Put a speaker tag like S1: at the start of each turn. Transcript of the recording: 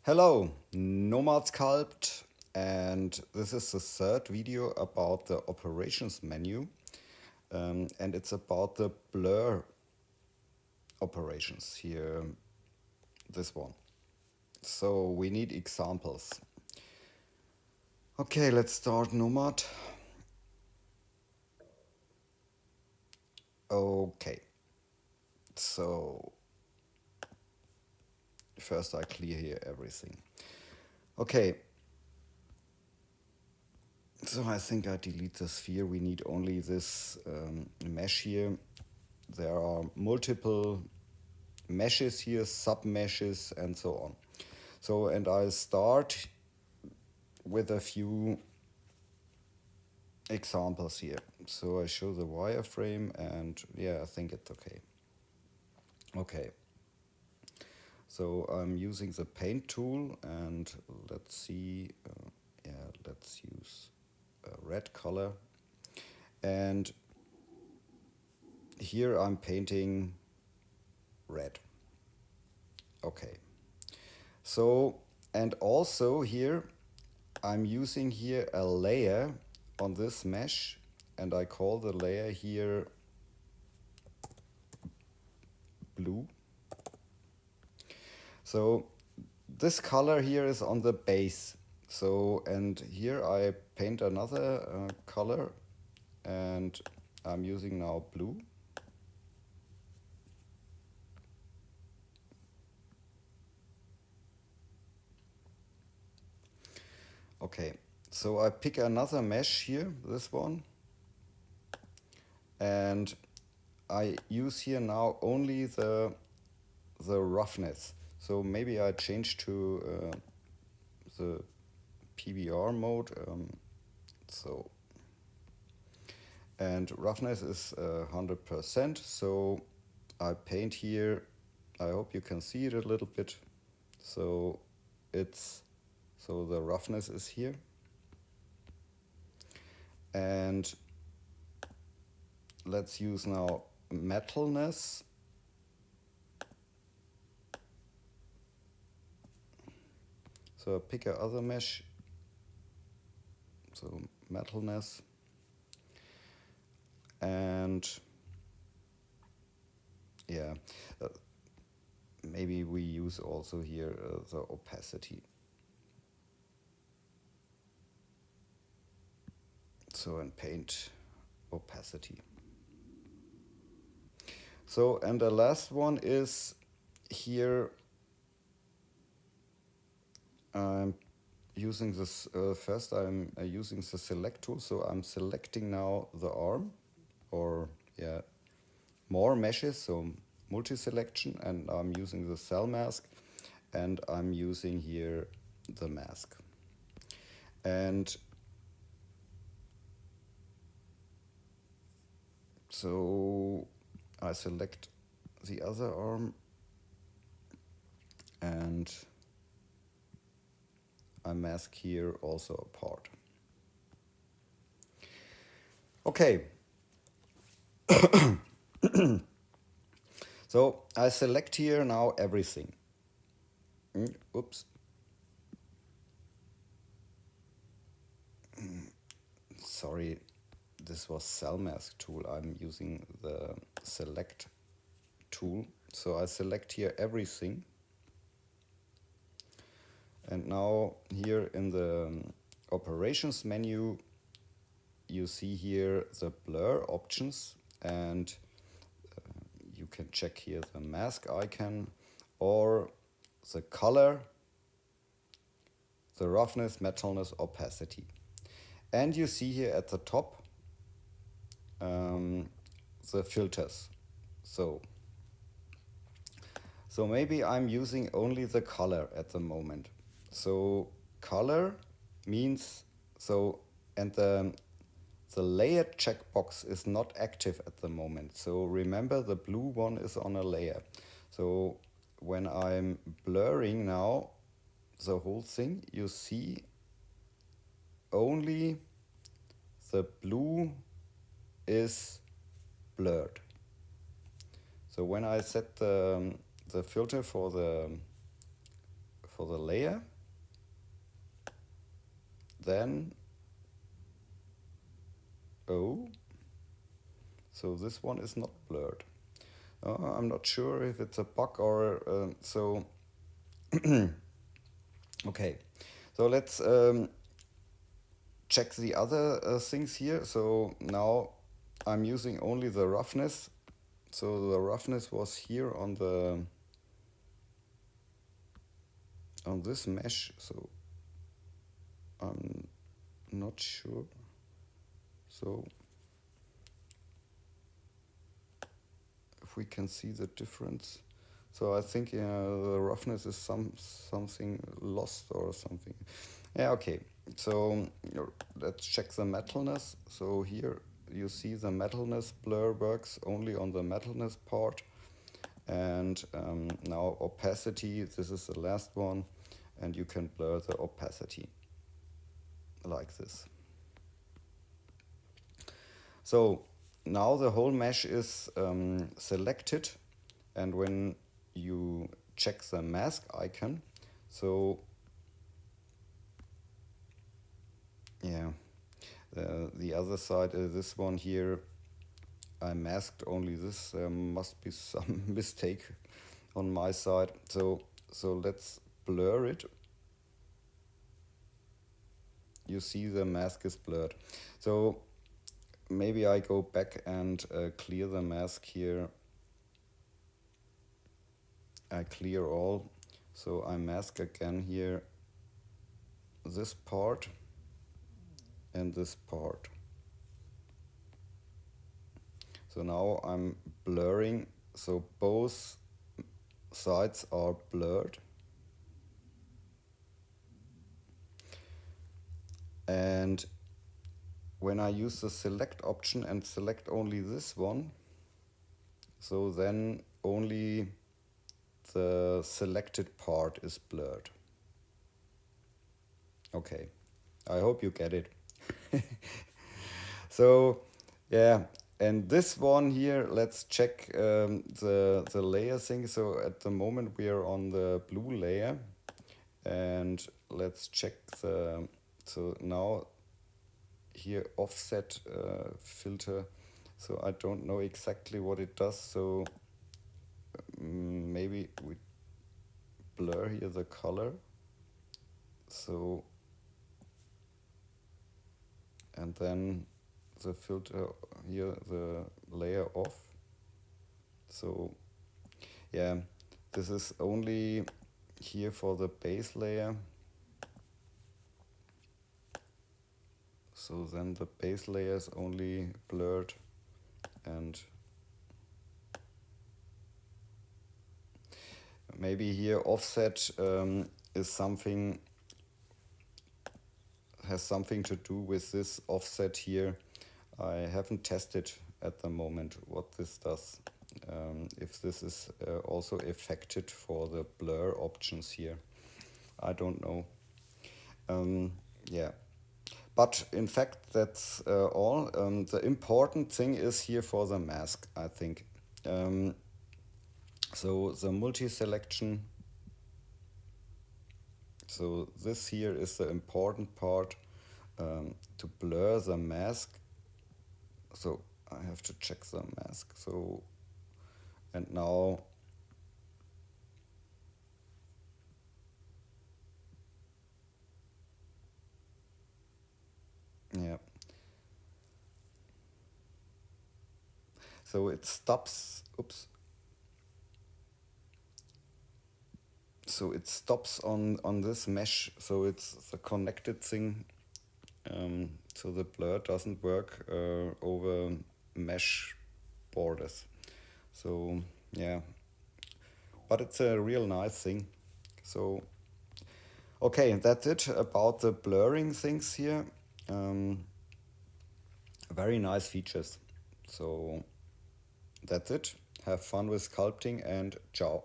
S1: Hello, Nomad Sculpt, and this is the third video about the operations menu, and it's about the blur operations here, this one. So we need examples. Okay, let's start Nomad. Okay, so first I clear here everything. Okay, so I think I delete the sphere. We need only this mesh here. There are multiple meshes here, sub meshes, and so on. So, and I'll start with a few examples here. So I show the wireframe, and yeah, I think it's okay. Okay. So I'm using the paint tool, and let's see. Yeah, let's use a red color. And here I'm painting red. Okay. So, and also here I'm using here a layer on this mesh, and I call the layer here blue. So this color here is on the base. So, and here I paint another color, and I'm using now blue. Okay, so I pick another mesh here, this one, and I use here now only the roughness. So maybe I change to the PBR mode. So, and roughness is 100%. So I paint here. I hope you can see it a little bit. So so the roughness is here. And let's use now metalness. So I pick another mesh. So metalness. And yeah, maybe we use also here the opacity. So and paint opacity. So, and the last one is here I'm using this, first I'm using the select tool. So I'm selecting now the arm, or yeah, more meshes, so multi-selection, and I'm using the cell mask, and I'm using here the mask. And so I select the other arm, and I mask here also a part. Okay. So I select here now everything. Oops. Sorry, this was cell mask tool. I'm using the select tool. So I select here everything. And now here in the operations menu, you see here the blur options, and you can check here the mask icon, or the color, the roughness, metalness, opacity. And you see here at the top the filters. So maybe I'm using only the color at the moment. So color means, so, and the layer checkbox is not active at the moment. So remember, the blue one is on a layer. So when I'm blurring now the whole thing, you see only the blue is blurred. So when I set the filter for for the layer. Then, oh, so this one is not blurred. I'm not sure if it's a bug or so. Okay, so let's check the other things here. So now I'm using only the roughness. So the roughness was here on this mesh. So I'm not sure. So if we can see the difference. So I think the roughness is something lost or something. Yeah, okay. So let's check the metalness. So here you see the metalness blur works only on the metalness part. And now opacity, this is the last one. And you can blur the opacity like this. So now the whole mesh is selected, and when you check the mask icon, so yeah, the other side, this one here, I masked only this. There must be some mistake on my side. So let's blur it. You see the mask is blurred. So maybe I go back and clear the mask here. I clear all. So I mask again here this part and this part. So now I'm blurring, so both sides are blurred. And when I use the select option and select only this one, so then only the selected part is blurred. Okay, I hope you get it. So yeah, and this one here, let's check the layer thing. So at the moment we are on the blue layer, and let's check the, so now here offset filter. So I don't know exactly what it does. So maybe we blur here the color. So, and then the filter here, the layer off. So yeah, this is only here for the base layer. So then the base layer is only blurred, and maybe here offset is something, has something to do with this offset here. I haven't tested at the moment what this does. If this is also affected for the blur options here, I don't know. Yeah, but in fact that's all. The important thing is here for the mask, I think. So the multi-selection, so this here is the important part, to blur the mask. So I have to check the mask. So, and now yeah, so it stops, oops, so it stops on this mesh, so it's the connected thing, so the blur doesn't work over mesh borders. So yeah, but it's a real nice thing. So okay, that's it about the blurring things here. Very nice features. So that's it. Have fun with sculpting, and ciao.